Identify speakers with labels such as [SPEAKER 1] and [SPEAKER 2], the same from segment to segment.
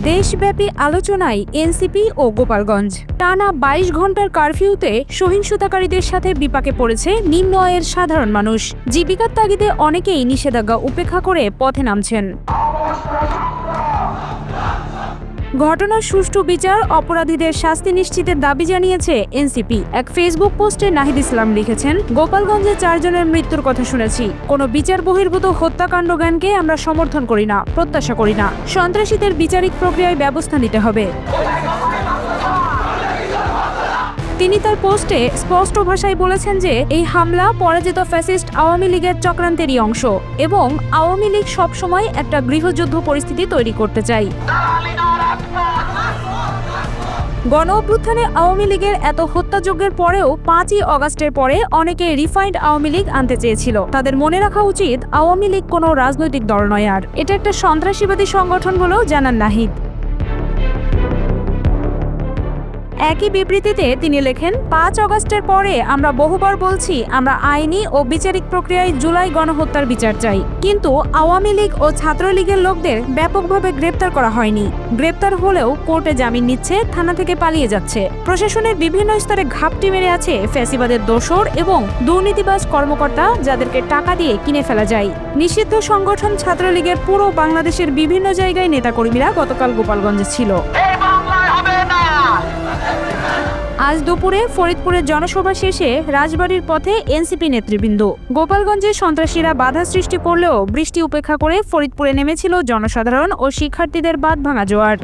[SPEAKER 1] দেশব্যাপী আলোচনায় এনসিপি ও গোপালগঞ্জ। টানা ২২ ঘন্টার কারফিউতে সহিংসতাকারীদের সাথে বিপাকে পড়েছে নিম্ন আয়ের সাধারণ মানুষ। জীবিকার তাগিদে অনেকেই নিষেধাজ্ঞা উপেক্ষা করে পথে নামছেন। ঘটনার সুষ্ঠু বিচার, অপরাধীদের শাস্তি নিশ্চিতের দাবি জানিয়েছে এনসিপি। এক ফেসবুক পোস্টে নাহিদ ইসলাম লিখেছেন, গোপালগঞ্জে ৪ জনের মৃত্যুর কথা শুনেছি। কোনো বিচার বহির্ভূত হত্যাকাণ্ড জ্ঞানকে আমরা সমর্থন করি না, প্রত্যাশা করি না। সন্ত্রাসীদের বিচারিক প্রক্রিয়ায় ব্যবস্থা নিতে হবে। তিনি তার পোস্টে স্পষ্ট ভাষায় বলেছেন যে এই হামলা পরাজিত ফ্যাসিস্ট আওয়ামী লীগের চক্রান্তেরই অংশ এবং আওয়ামী লীগ সবসময় একটা গৃহযুদ্ধ পরিস্থিতি তৈরি করতে চায়। গণ অভ্যুত্থানে আওয়ামী লীগের এত হত্যাযজ্ঞের পরেও ৫ই অগাস্টের পরে অনেকে রিফাইন্ড আওয়ামী লীগ আনতে চেয়েছিল। তাদের মনে রাখা উচিত, আওয়ামী লীগ কোনো রাজনৈতিক দল নয়, আর এটা একটা সন্ত্রাসীবাদী সংগঠন বলেও জানান নাহিদ। একই বিবৃতিতে তিনি লেখেন, ৫ অগাস্টের পরে আমরা বহুবার বলছি আমরা আইনি ও বিচারিক প্রক্রিয়ায় জুলাই গণহত্যার বিচার চাই, কিন্তু আওয়ামী লীগ ও ছাত্রলীগের লোকদের ব্যাপকভাবে গ্রেপ্তার করা হয়নি। গ্রেপ্তার হলেও কোর্টে জামিন নিচ্ছে, থানা থেকে পালিয়ে যাচ্ছে। প্রশাসনের বিভিন্ন স্তরে ঘাপটি মেরে আছে ফ্যাসিবাদের দোসর এবং দুর্নীতিবাজ কর্মকর্তা, যাদেরকে টাকা দিয়ে কিনে ফেলা যায়। নিষিদ্ধ সংগঠন ছাত্রলীগের পুরো বাংলাদেশের বিভিন্ন জায়গায় নেতাকর্মীরা গতকাল গোপালগঞ্জে ছিল। আজ দুপুরে ফরিদপুরের জনসভা শেষে রাজবাড়ির পথে এনসিপি নেতৃবৃন্দ। গোপালগঞ্জে সন্ত্রাসীরা বাধা সৃষ্টি করলেও বৃষ্টি উপেক্ষা করে ফরিদপুরে নেমেছিল জনসাধারণ ও শিক্ষার্থীদের বাঁধভাঙা জোয়ার।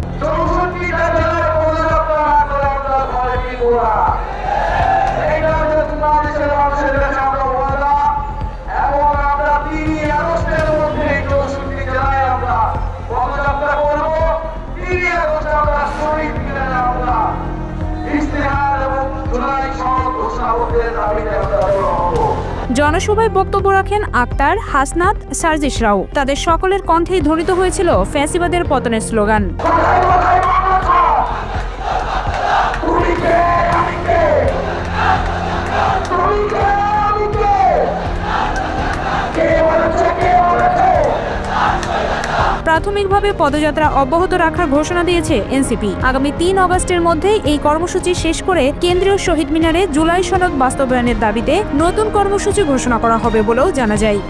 [SPEAKER 1] জনসভায় বক্তব্য রাখেন আক্তার, হাসনাত, সার্জিস রাও। তাদের সকলের কণ্ঠেই ধ্বনিত হয়েছিল ফ্যাসিবাদের পতনের স্লোগান। প্রাথমিকভাবে পদযাত্রা অব্যাহত রাখার ঘোষণা দিয়েছে এনসিপি। আগামী ৩ অগাস্টের মধ্যে এই কর্মসূচি শেষ করে কেন্দ্রীয় শহীদ মিনারে জুলাই সনদ বাস্তবায়নের দাবিতে নতুন কর্মসূচি ঘোষণা করা হবে বলেও জানা যায়।